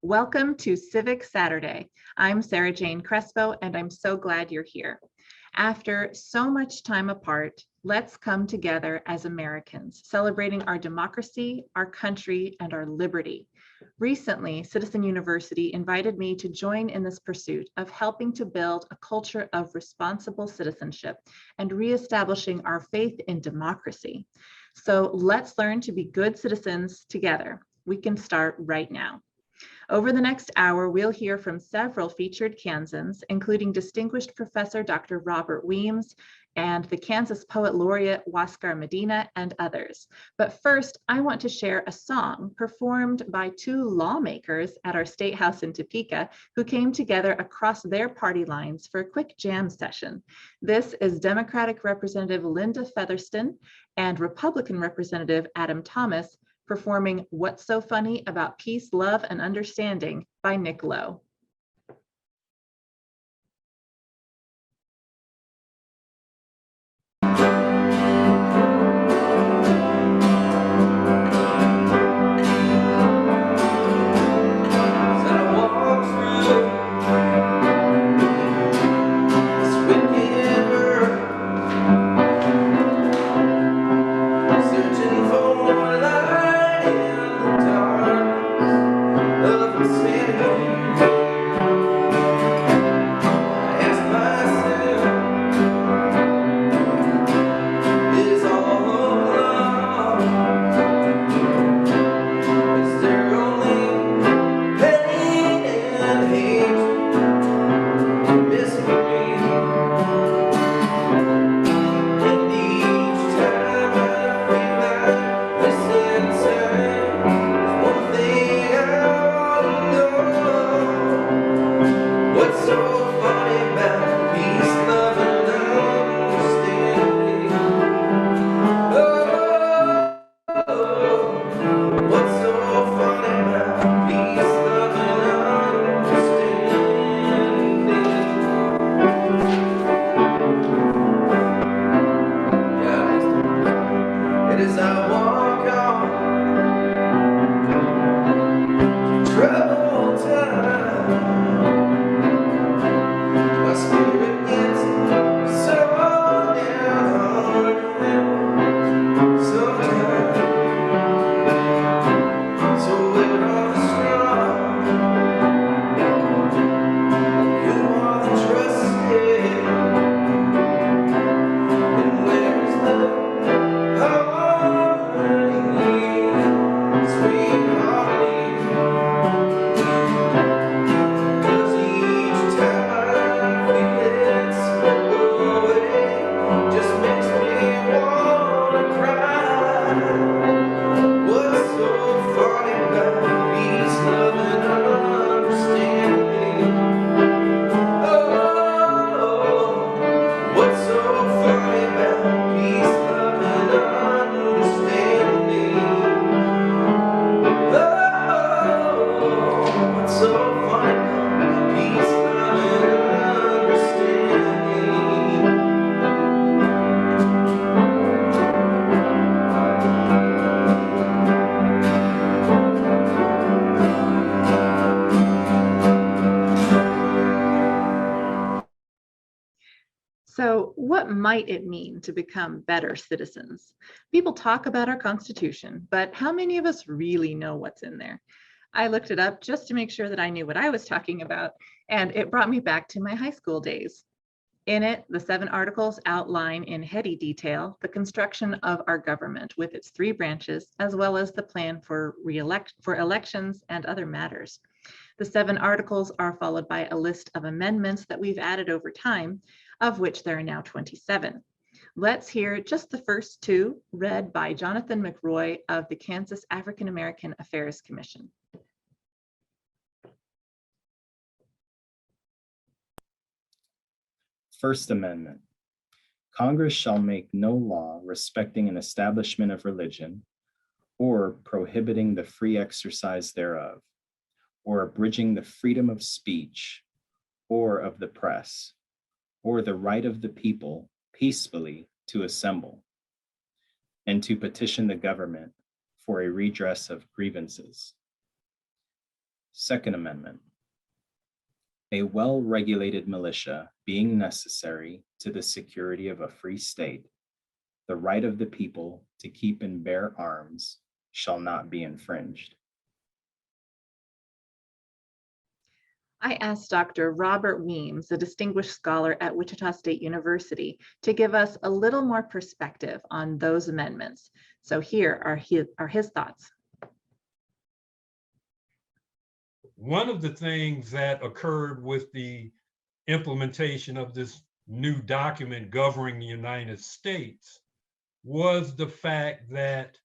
Welcome to Civic Saturday. I'm Sarah Jane Crespo, and I'm so glad you're here. After so much time apart, let's come together as Americans, celebrating our democracy, our country, and our liberty. Recently, Citizen University invited me to join in this pursuit of helping to build a culture of responsible citizenship and reestablishing our faith in democracy. So let's learn to be good citizens together. We can start right now. Over the next hour, we'll hear from several featured Kansans, including distinguished Professor Dr. Robert Weems and the Kansas Poet Laureate Huascar Medina and others. But first, I want to share a song performed by two lawmakers at our State House in Topeka who came together across their party lines for a quick jam session. This is Democratic Representative Linda Featherston and Republican Representative Adam Thomas performing What's So Funny About Peace, Love, and Understanding by Nick Lowe. So what might it mean to become better citizens? People talk about our Constitution, but how many of us really know what's in there? I looked it up just to make sure that I knew what I was talking about, and it brought me back to my high school days. In it, the 7 articles outline in heady detail the construction of our government with its 3 branches, as well as the plan for elections and other matters. The 7 articles are followed by a list of amendments that we've added over time, of which there are now 27. Let's hear just the first 2 read by Jonathan McRoy of the Kansas African American Affairs Commission. First Amendment. Congress shall make no law respecting an establishment of religion, or prohibiting the free exercise thereof, or abridging the freedom of speech, or of the press, or the right of the people peacefully to assemble, and to petition the government for a redress of grievances. Second Amendment. A well-regulated militia being necessary to the security of a free state, the right of the people to keep and bear arms shall not be infringed. I asked Dr. Robert Weems, a distinguished scholar at Wichita State University, to give us a little more perspective on those amendments. So here are his thoughts. One of the things that occurred with the implementation of this new document governing the United States was the fact that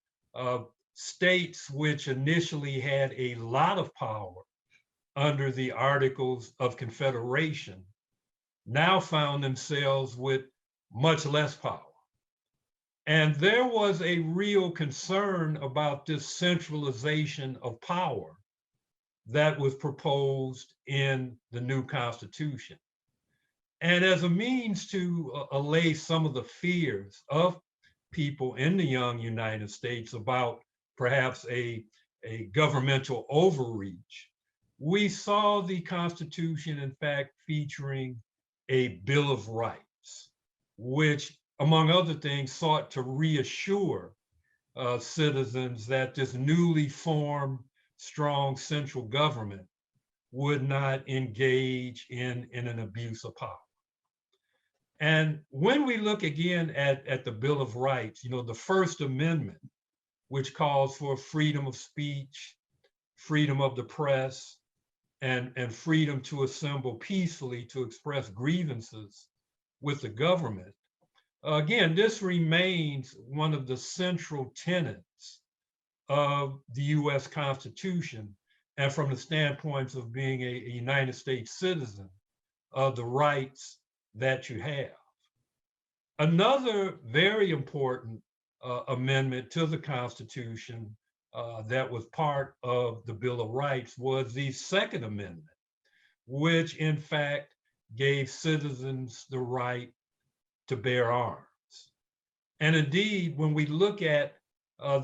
states which initially had a lot of power under the Articles of Confederation now found themselves with much less power. And there was a real concern about this centralization of power that was proposed in the new Constitution. And as a means to allay some of the fears of people in the young United States about perhaps a governmental overreach, we saw the Constitution, in fact, featuring a Bill of Rights, which, among other things, sought to reassure citizens that this newly formed strong central government would not engage in an abuse of power. And when we look again at the Bill of Rights, the First Amendment, which calls for freedom of speech, freedom of the press, and freedom to assemble peacefully to express grievances with the government. Again, this remains one of the central tenets of the US Constitution, and from the standpoints of being a United States citizen, of the rights that you have. Another very important amendment to the Constitution that was part of the Bill of Rights was the Second Amendment, which in fact gave citizens the right to bear arms. And indeed, when we look at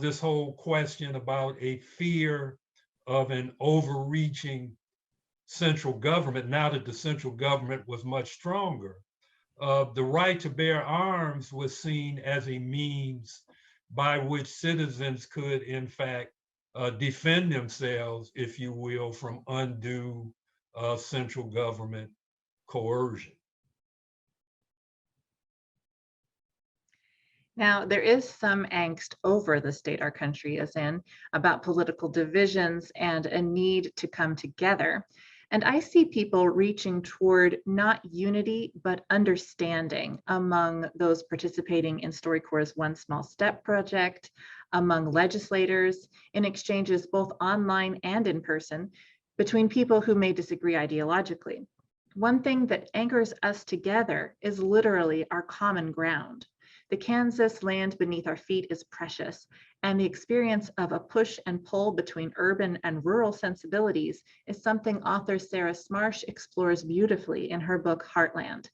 this whole question about a fear of an overreaching central government, now that the central government was much stronger, the right to bear arms was seen as a means by which citizens could, in fact, defend themselves, if you will, from undue central government coercion. Now, there is some angst over the state our country is in about political divisions and a need to come together. And I see people reaching toward not unity, but understanding among those participating in StoryCorps' One Small Step project, among legislators, in exchanges both online and in person, between people who may disagree ideologically. One thing that anchors us together is literally our common ground. The Kansas land beneath our feet is precious, and the experience of a push and pull between urban and rural sensibilities is something author Sarah Smarsh explores beautifully in her book, Heartland.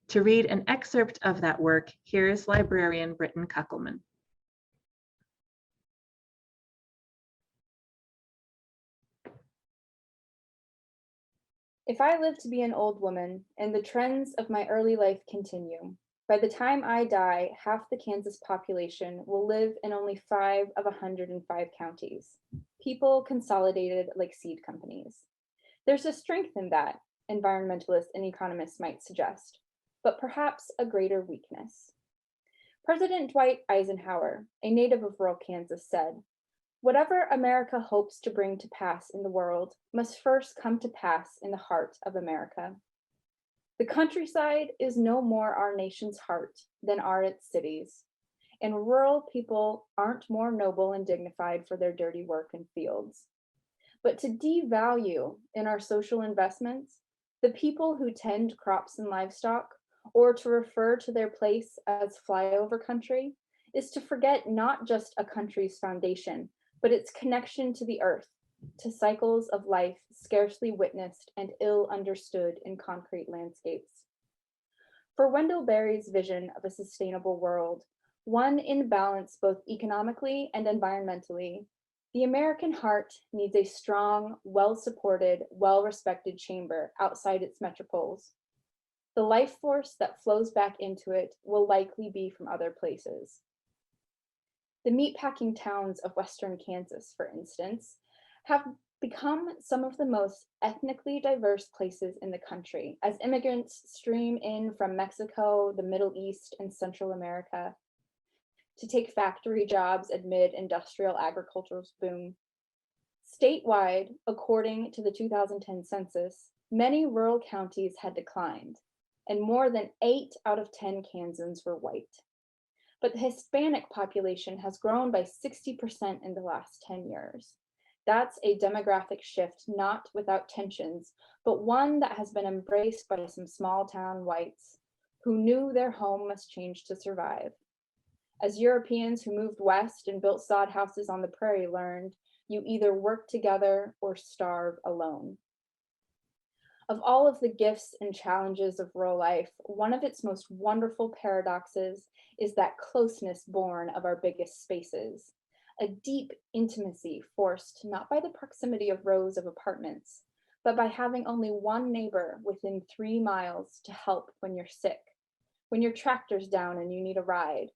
To read an excerpt of that work, here's librarian Britton Kuckelman. If I live to be an old woman and the trends of my early life continue, by the time I die, half the Kansas population will live in only 5 of 105 counties, people consolidated like seed companies. There's a strength in that, environmentalists and economists might suggest, but perhaps a greater weakness. President Dwight Eisenhower, a native of rural Kansas, said, "Whatever America hopes to bring to pass in the world must first come to pass in the heart of America." The countryside is no more our nation's heart than are its cities, and rural people aren't more noble and dignified for their dirty work in fields. But to devalue in our social investments the people who tend crops and livestock, or to refer to their place as flyover country, is to forget not just a country's foundation, but its connection to the earth, to cycles of life scarcely witnessed and ill understood in concrete landscapes. For Wendell Berry's vision of a sustainable world, one in balance both economically and environmentally, The American heart needs a strong, well-supported, well-respected chamber outside its metropoles. The life force that flows back into it will likely be from other places. The meatpacking towns of Western Kansas, for instance, have become some of the most ethnically diverse places in the country as immigrants stream in from Mexico, the Middle East, and Central America to take factory jobs amid industrial agricultural boom. Statewide, according to the 2010 census, many rural counties had declined, and more than 8 out of 10 Kansans were white. But the Hispanic population has grown by 60% in the last 10 years. That's a demographic shift not without tensions, but one that has been embraced by some small town whites who knew their home must change to survive. As Europeans who moved west and built sod houses on the prairie learned, you either work together or starve alone. Of all of the gifts and challenges of rural life, one of its most wonderful paradoxes is that closeness born of our biggest spaces, a deep intimacy forced not by the proximity of rows of apartments, but by having only one neighbor within 3 miles to help when you're sick, when your tractor's down and you need a ride,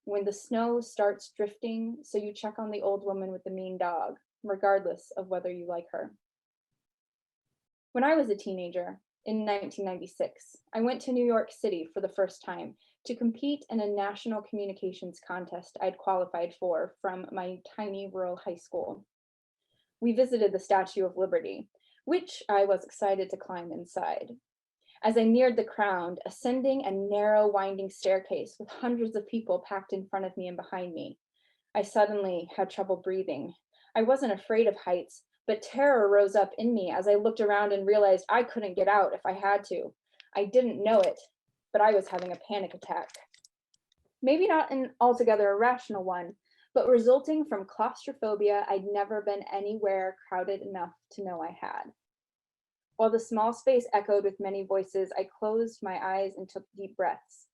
when the snow starts drifting, so you check on the old woman with the mean dog, regardless of whether you like her. When I was a teenager, in 1996, I went to New York City for the first time to compete in a national communications contest I'd qualified for from my tiny rural high school. We visited the Statue of Liberty, which I was excited to climb inside. As I neared the crown, ascending a narrow, winding staircase with hundreds of people packed in front of me and behind me, I suddenly had trouble breathing. I wasn't afraid of heights, but terror rose up in me as I looked around and realized I couldn't get out if I had to. I didn't know it, but I was having a panic attack. Maybe not an altogether irrational one, but resulting from claustrophobia I'd never been anywhere crowded enough to know I had. While the small space echoed with many voices, I closed my eyes and took deep breaths.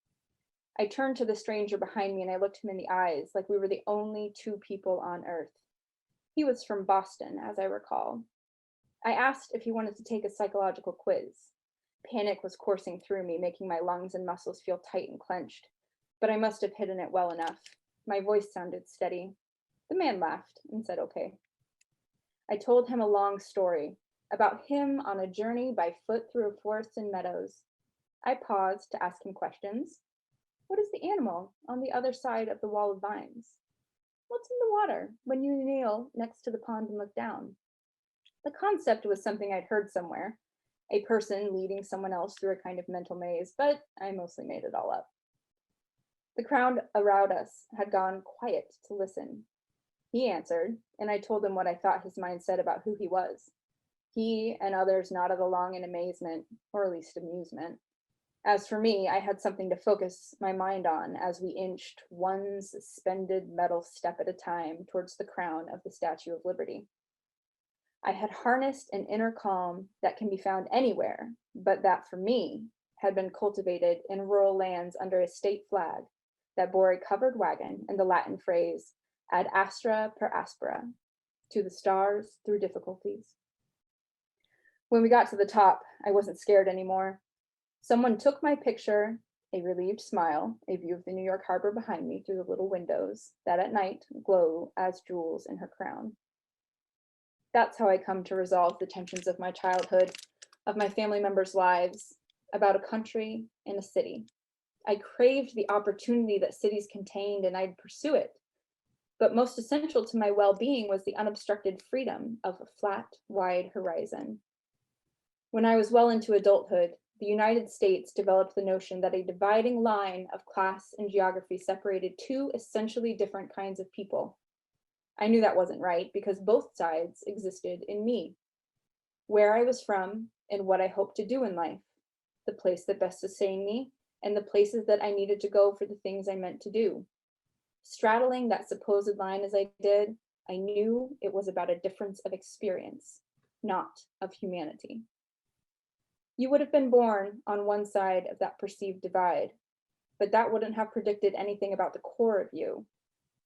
I turned to the stranger behind me and I looked him in the eyes like we were the only 2 people on Earth. He was from Boston, as I recall. I asked if he wanted to take a psychological quiz. Panic was coursing through me, making my lungs and muscles feel tight and clenched, but I must have hidden it well enough. My voice sounded steady. The man laughed and said, okay. I told him a long story about him on a journey by foot through forests and meadows. I paused to ask him questions. What is the animal on the other side of the wall of vines? What's in the water when you kneel next to the pond and look down? The concept was something I'd heard somewhere, a person leading someone else through a kind of mental maze, but I mostly made it all up. The crowd around us had gone quiet to listen. He answered, and I told him what I thought his mind said about who he was. He and others nodded along in amazement, or at least amusement. As for me, I had something to focus my mind on as we inched one suspended metal step at a time towards the crown of the Statue of Liberty. I had harnessed an inner calm that can be found anywhere, but that for me had been cultivated in rural lands under a state flag that bore a covered wagon and the Latin phrase, ad astra per aspera, to the stars through difficulties. When we got to the top, I wasn't scared anymore. Someone took my picture, a relieved smile, a view of the New York harbor behind me through the little windows that at night glow as jewels in her crown. That's how I come to resolve the tensions of my childhood, of my family members' lives, about a country and a city. I craved the opportunity that cities contained and I'd pursue it. But most essential to my well-being was the unobstructed freedom of a flat, wide horizon. When I was well into adulthood, the United States developed the notion that a dividing line of class and geography separated 2 essentially different kinds of people. I knew that wasn't right because both sides existed in me. Where I was from and what I hoped to do in life, the place that best sustained me, and the places that I needed to go for the things I meant to do. Straddling that supposed line as I did, I knew it was about a difference of experience, not of humanity. You would have been born on one side of that perceived divide, but that wouldn't have predicted anything about the core of you.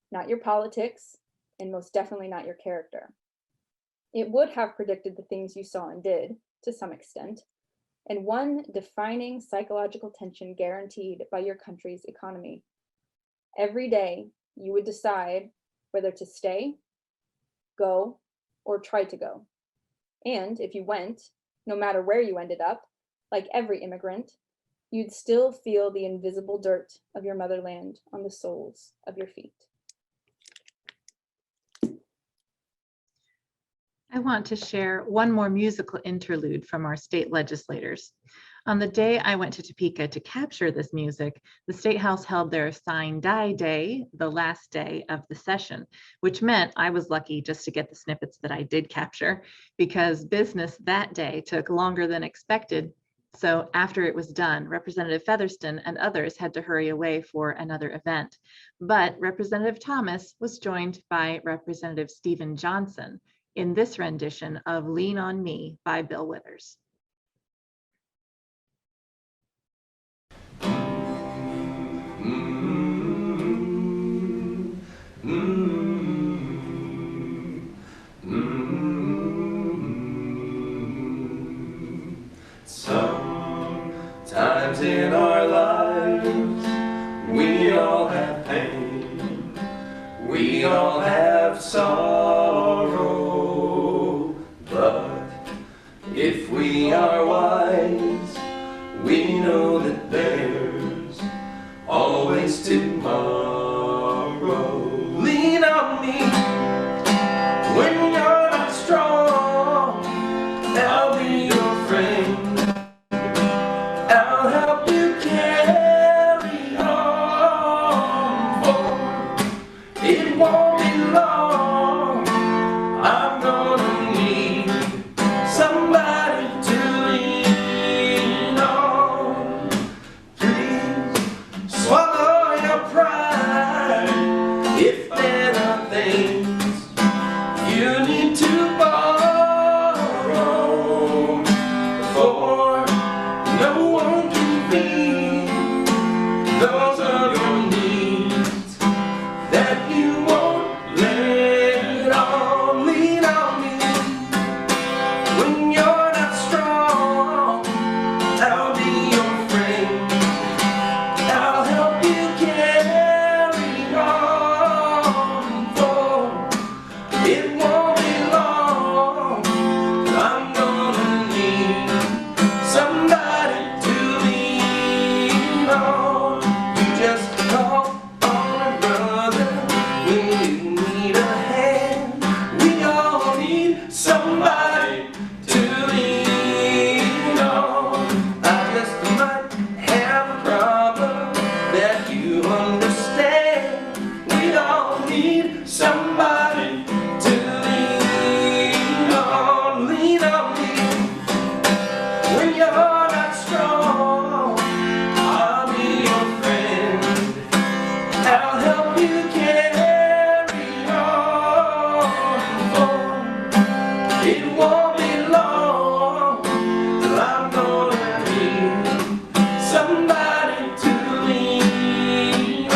Not your politics, and most definitely not your character. It would have predicted the things you saw and did, to some extent, and one defining psychological tension guaranteed by your country's economy. Every day, you would decide whether to stay, go, or try to go. And if you went, no matter where you ended up, like every immigrant, you'd still feel the invisible dirt of your motherland on the soles of your feet. I want to share one more musical interlude from our state legislators. On the day I went to Topeka to capture this music, the State House held their Sign Die Day, the last day of the session, which meant I was lucky just to get the snippets that I did capture, because business that day took longer than expected. So after it was done, Representative Featherston and others had to hurry away for another event. But Representative Thomas was joined by Representative Stephen Johnson in this rendition of Lean on Me by Bill Withers. Sometimes in our lives, we all have pain, we all have sorrow, but if we are wise, we know that there's always tomorrow. Lean on me when you're not strong, I'll be your friend, I'll help you carry on, for it won't be long, I'm gonna need somebody to lean on. Please swallow your pride if there are things you need to borrow, for no one can feed those of your needs that you won't let on. Lean on me when you're not strong, I'll be your friend, I'll help you carry on, for it won't be long, I'm gonna need somebody to lean on. You just call on a brother when you need a hand. We all need somebody to lean on. I just might have a problem that you understand. We all need somebody to lean on. Lean on me when you're not strong, I'll be your friend, I'll help you carry on, for it won't be long till I'm gonna need somebody to lean on.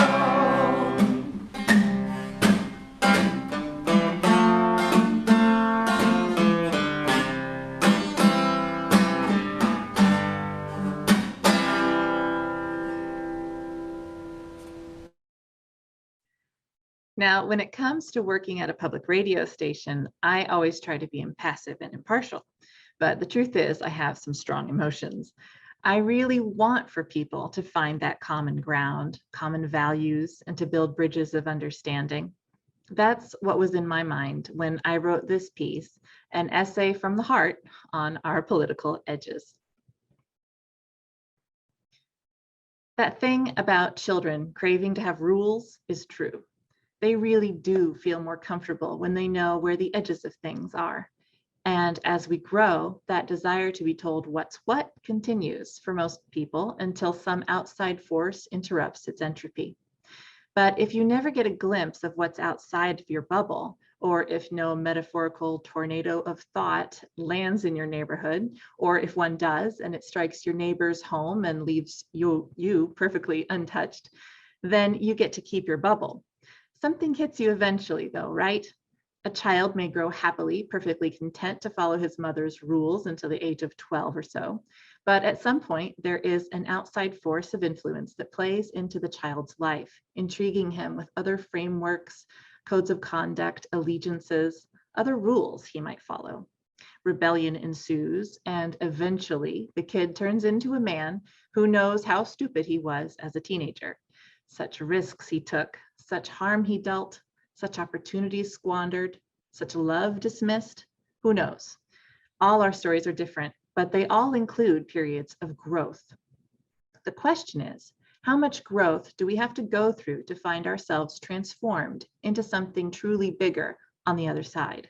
Now, when it comes to working at a public radio station, I always try to be impassive and impartial. But the truth is, I have some strong emotions. I really want for people to find that common ground, common values, and to build bridges of understanding. That's what was in my mind when I wrote this piece, an essay from the heart on our political edges. That thing about children craving to have rules is true. They really do feel more comfortable when they know where the edges of things are. And as we grow, that desire to be told what's what continues for most people until some outside force interrupts its entropy. But if you never get a glimpse of what's outside of your bubble, or if no metaphorical tornado of thought lands in your neighborhood, or if one does and it strikes your neighbor's home and leaves you perfectly untouched, then you get to keep your bubble. Something hits you eventually though, right? A child may grow happily, perfectly content to follow his mother's rules until the age of 12 or so. But at some point, there is an outside force of influence that plays into the child's life, intriguing him with other frameworks, codes of conduct, allegiances, other rules he might follow. Rebellion ensues, and eventually the kid turns into a man who knows how stupid he was as a teenager. Such risks he took, such harm he dealt, such opportunities squandered, such love dismissed. Who knows? All our stories are different, but they all include periods of growth. The question is, how much growth do we have to go through to find ourselves transformed into something truly bigger on the other side?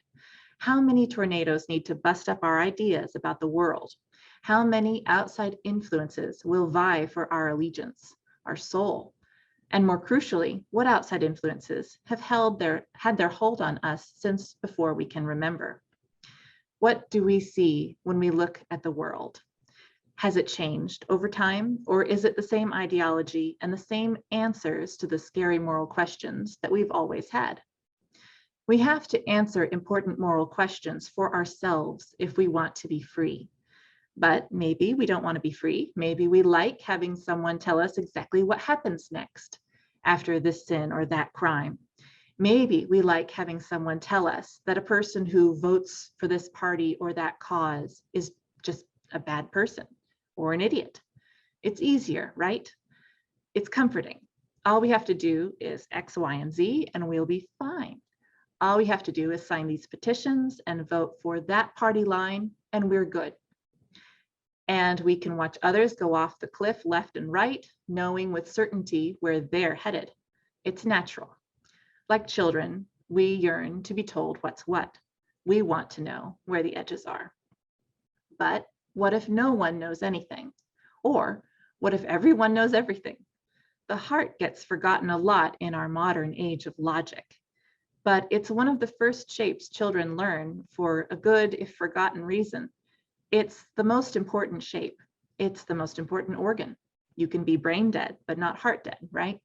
How many tornadoes need to bust up our ideas about the world? How many outside influences will vie for our allegiance, our soul? And more crucially, what outside influences have had their hold on us since before we can remember? What do we see when we look at the world? Has it changed over time, or is it the same ideology and the same answers to the scary moral questions that we've always had? We have to answer important moral questions for ourselves if we want to be free. But maybe we don't want to be free. Maybe we like having someone tell us exactly what happens next after this sin or that crime. Maybe we like having someone tell us that a person who votes for this party or that cause is just a bad person or an idiot. It's easier, right? It's comforting. All we have to do is X, Y, and Z, and we'll be fine. All we have to do is sign these petitions and vote for that party line, and we're good. And we can watch others go off the cliff left and right, knowing with certainty where they're headed. It's natural. Like children, we yearn to be told what's what. We want to know where the edges are. But what if no one knows anything? Or what if everyone knows everything? The heart gets forgotten a lot in our modern age of logic. But it's one of the first shapes children learn for a good, if forgotten, reason. It's the most important shape. It's the most important organ. You can be brain dead, but not heart dead, right?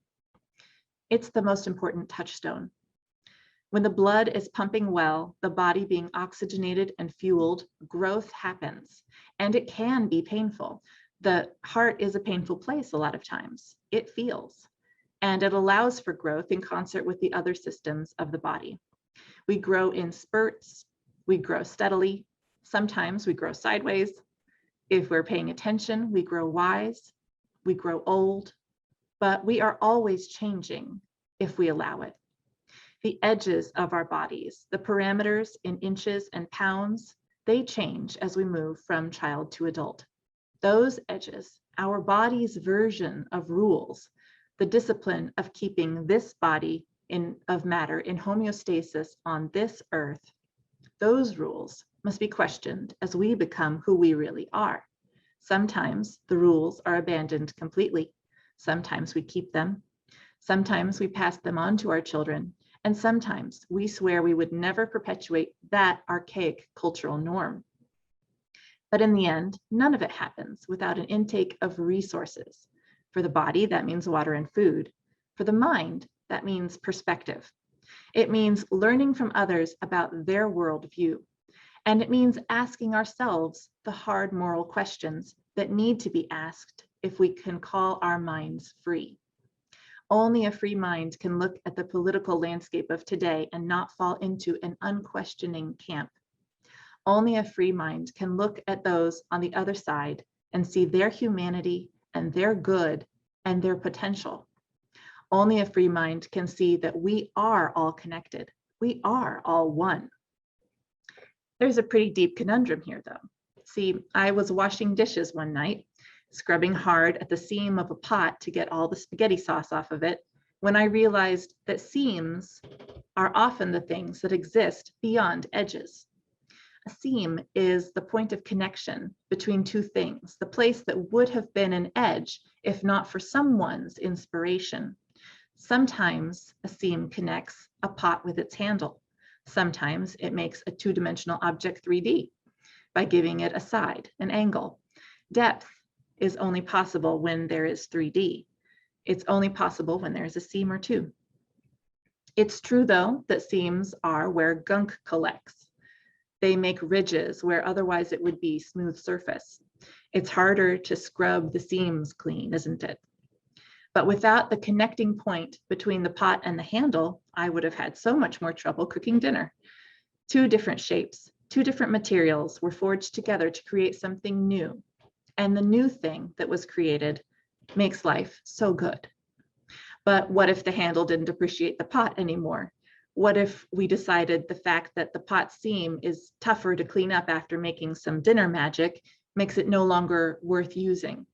It's the most important touchstone. When the blood is pumping well, the body being oxygenated and fueled, growth happens, and it can be painful. The heart is a painful place a lot of times. It feels, and it allows for growth in concert with the other systems of the body. We grow in spurts, we grow steadily. Sometimes we grow sideways. If we're paying attention, we grow wise, we grow old, but we are always changing if we allow it. The edges of our bodies, the parameters in inches and pounds, they change as we move from child to adult. Those edges, our body's version of rules, the discipline of keeping this body of matter in homeostasis on this earth, those rules must be questioned as we become who we really are. Sometimes the rules are abandoned completely. Sometimes we keep them. Sometimes we pass them on to our children. And sometimes we swear we would never perpetuate that archaic cultural norm. But in the end, none of it happens without an intake of resources. For the body, that means water and food. For the mind, that means perspective. It means learning from others about their worldview. And it means asking ourselves the hard moral questions that need to be asked if we can call our minds free. Only a free mind can look at the political landscape of today and not fall into an unquestioning camp. Only a free mind can look at those on the other side and see their humanity and their good and their potential. Only a free mind can see that we are all connected. We are all one. There's a pretty deep conundrum here, though. See, I was washing dishes one night, scrubbing hard at the seam of a pot to get all the spaghetti sauce off of it, when I realized that seams are often the things that exist beyond edges. A seam is the point of connection between two things, the place that would have been an edge if not for someone's inspiration. Sometimes a seam connects a pot with its handle. Sometimes it makes a two-dimensional object 3D by giving it a side, an angle. Depth is only possible when there is 3D. It's only possible when there is a seam or two. It's true, though, that seams are where gunk collects. They make ridges where otherwise it would be smooth surface. It's harder to scrub the seams clean, isn't it? But without the connecting point between the pot and the handle, I would have had so much more trouble cooking dinner. Two different shapes, two different materials were forged together to create something new. And the new thing that was created makes life so good. But what if the handle didn't appreciate the pot anymore? What if we decided the fact that the pot seam is tougher to clean up after making some dinner magic makes it no longer worth using?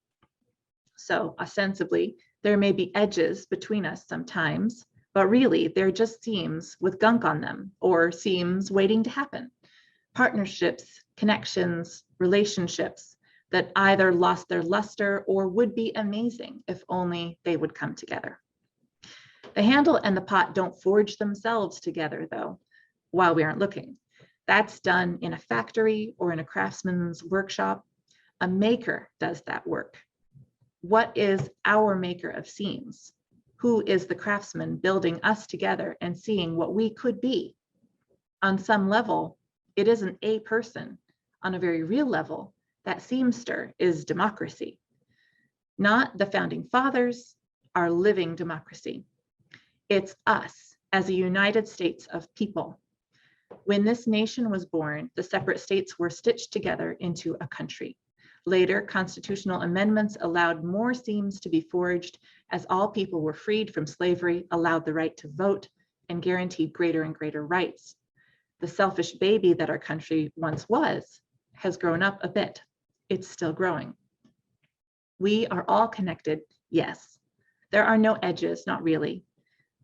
So ostensibly, there may be edges between us sometimes, but really they're just seams with gunk on them, or seams waiting to happen. Partnerships, connections, relationships that either lost their luster or would be amazing if only they would come together. The handle and the pot don't forge themselves together, though, while we aren't looking. That's done in a factory or in a craftsman's workshop. A maker does that work. What is our maker of seams? Who is the craftsman building us together and seeing what we could be? On some level, it isn't a person. On a very real level, that seamster is democracy. Not the founding fathers, our living democracy. It's us as a United States of people. When this nation was born, the separate states were stitched together into a country. Later, constitutional amendments allowed more seams to be forged as all people were freed from slavery, allowed the right to vote, and guaranteed greater and greater rights. The selfish baby that our country once was has grown up a bit. It's still growing. We are all connected, yes. There are no edges, not really,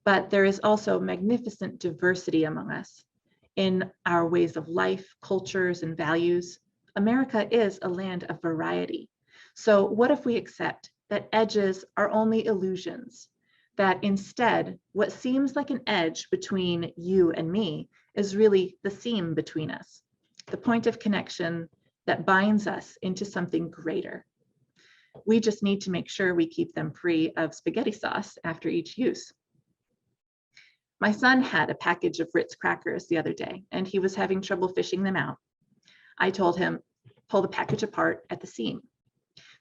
but there is also magnificent diversity among us in our ways of life, cultures, and values. America is a land of variety. So what if we accept that edges are only illusions, that instead what seems like an edge between you and me is really the seam between us, the point of connection that binds us into something greater. We just need to make sure we keep them free of spaghetti sauce after each use. My son had a package of Ritz crackers the other day, and he was having trouble fishing them out. I told him, pull the package apart at the seam.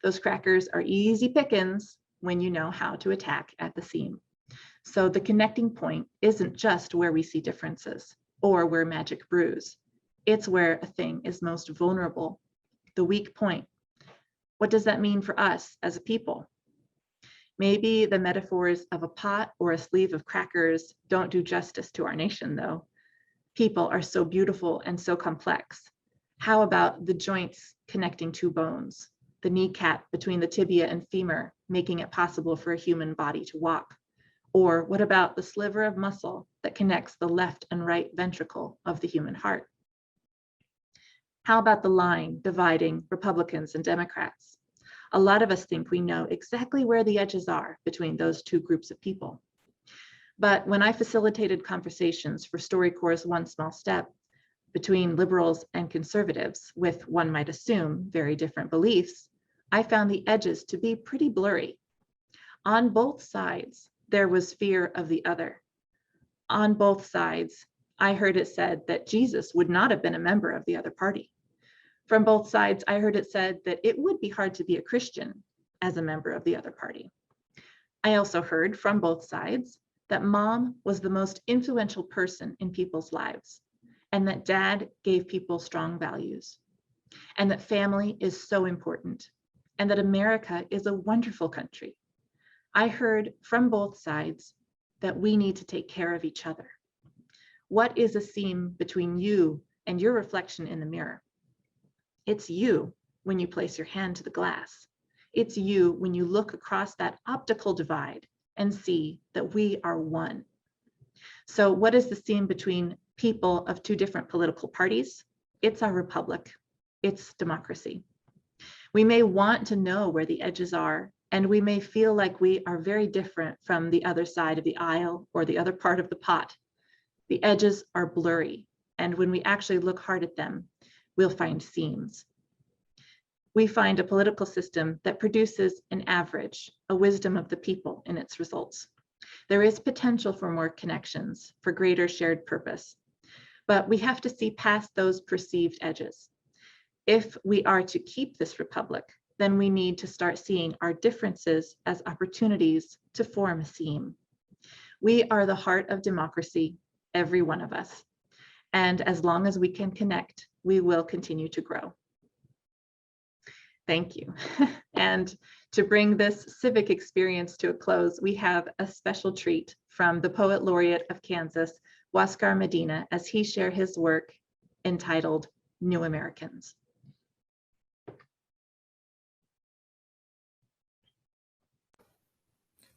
Those crackers are easy pickings when you know how to attack at the seam. So the connecting point isn't just where we see differences or where magic brews. It's where a thing is most vulnerable, the weak point. What does that mean for us as a people? Maybe the metaphors of a pot or a sleeve of crackers don't do justice to our nation, though. People are so beautiful and so complex. How about the joints connecting two bones, the kneecap between the tibia and femur, making it possible for a human body to walk? Or what about the sliver of muscle that connects the left and right ventricle of the human heart? How about the line dividing Republicans and Democrats? A lot of us think we know exactly where the edges are between those two groups of people. But when I facilitated conversations for StoryCorps' One Small Step between liberals and conservatives with, one might assume, very different beliefs, I found the edges to be pretty blurry. On both sides, there was fear of the other. On both sides, I heard it said that Jesus would not have been a member of the other party. From both sides, I heard it said that it would be hard to be a Christian as a member of the other party. I also heard from both sides that mom was the most influential person in people's lives, and that dad gave people strong values, and that family is so important, and that America is a wonderful country. I heard from both sides that we need to take care of each other. What is a seam between you and your reflection in the mirror? It's you when you place your hand to the glass. It's you when you look across that optical divide and see that we are one. So what is the seam between people of two different political parties? It's our republic. It's democracy. We may want to know where the edges are, and we may feel like we are very different from the other side of the aisle or the other part of the pot. The edges are blurry, and when we actually look hard at them, we'll find seams. We find a political system that produces an average, a wisdom of the people in its results. There is potential for more connections, for greater shared purpose, but we have to see past those perceived edges. If we are to keep this republic, then we need to start seeing our differences as opportunities to form a theme. We are the heart of democracy, every one of us. And as long as we can connect, we will continue to grow. Thank you. And to bring this civic experience to a close, we have a special treat from the Poet Laureate of Kansas, Huascar Medina, as he shares his work entitled New Americans.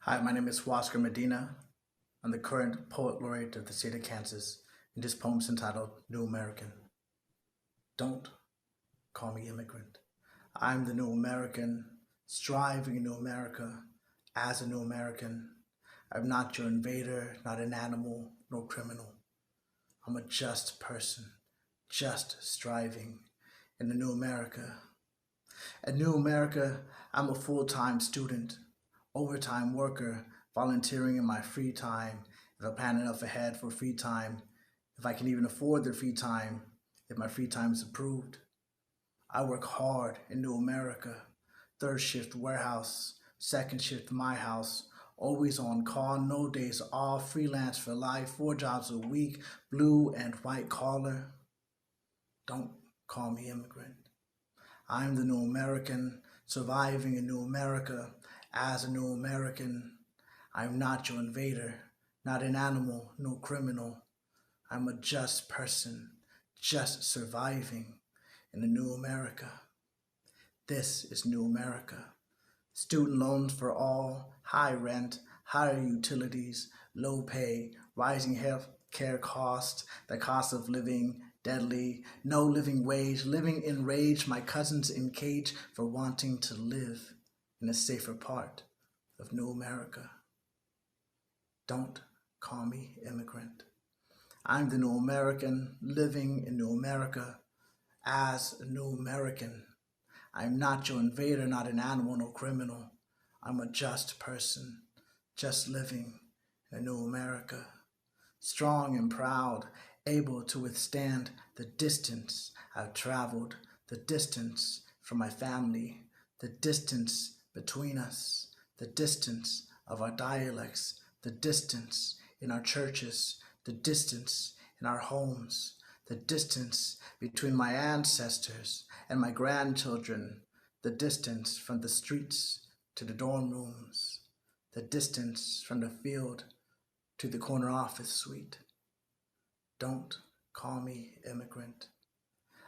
Hi, my name is Huascar Medina. I'm the current Poet Laureate of the state of Kansas, and this poem is entitled New American. Don't call me immigrant. I'm the new American, striving in new America as a new American. I'm not your invader, not an animal, no criminal. I'm a just person, just striving in a new America. At New America, I'm a full-time student, overtime worker, volunteering in my free time. If I plan enough ahead for free time, if I can even afford the free time, if my free time is approved. I work hard in New America, third shift warehouse, second shift my house, always on call, no days off, freelance for life, 4 jobs a week, blue and white collar. Don't call me immigrant. I'm the new American, surviving in New America as a new American. I'm not your invader, not an animal, no criminal. I'm a just person, just surviving in a new America. This is New America. Student loans for all, high rent, higher utilities, low pay, rising health care costs, the cost of living, deadly, no living wage, living in rage, my cousins in cage for wanting to live in a safer part of New America. Don't call me immigrant. I'm the new American, living in New America as a new American. I'm not your invader, not an animal, no criminal. I'm a just person, just living in a new America. Strong and proud, able to withstand the distance I've traveled, the distance from my family, the distance between us, the distance of our dialects, the distance in our churches, the distance in our homes, the distance between my ancestors and my grandchildren, the distance from the streets to the dorm rooms, the distance from the field to the corner office suite. Don't call me immigrant.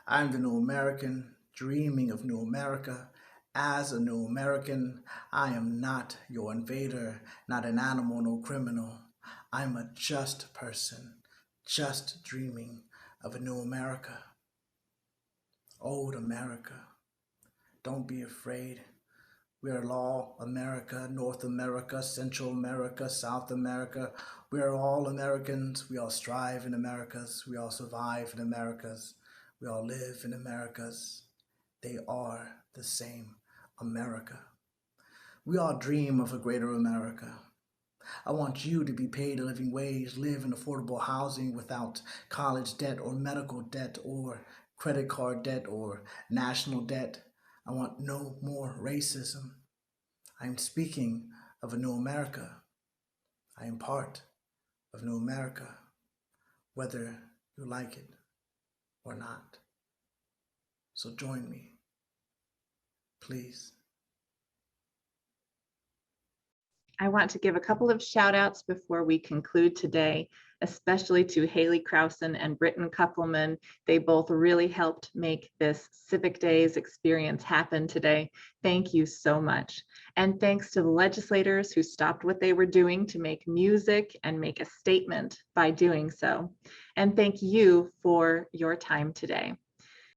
I'm the new American, dreaming of New America. As a new American, I am not your invader, not an animal, no criminal. I'm a just person, just dreaming of a new America. Old America, don't be afraid. We are all America, North America, Central America, South America. We are all Americans. We all strive in Americas. We all survive in Americas. We all live in Americas. They are the same America. We all dream of a greater America. I want you to be paid a living wage, live in affordable housing without college debt or medical debt or credit card debt or national debt. I want no more racism. I'm speaking of a new America. I am part of New America, whether you like it or not. So join me, please. I want to give a couple of shout outs before we conclude today, especially to Haley Krausen and Britton Kuppelman. They both really helped make this Civic Days experience happen today. Thank you so much. And thanks to the legislators who stopped what they were doing to make music and make a statement by doing so. And thank you for your time today.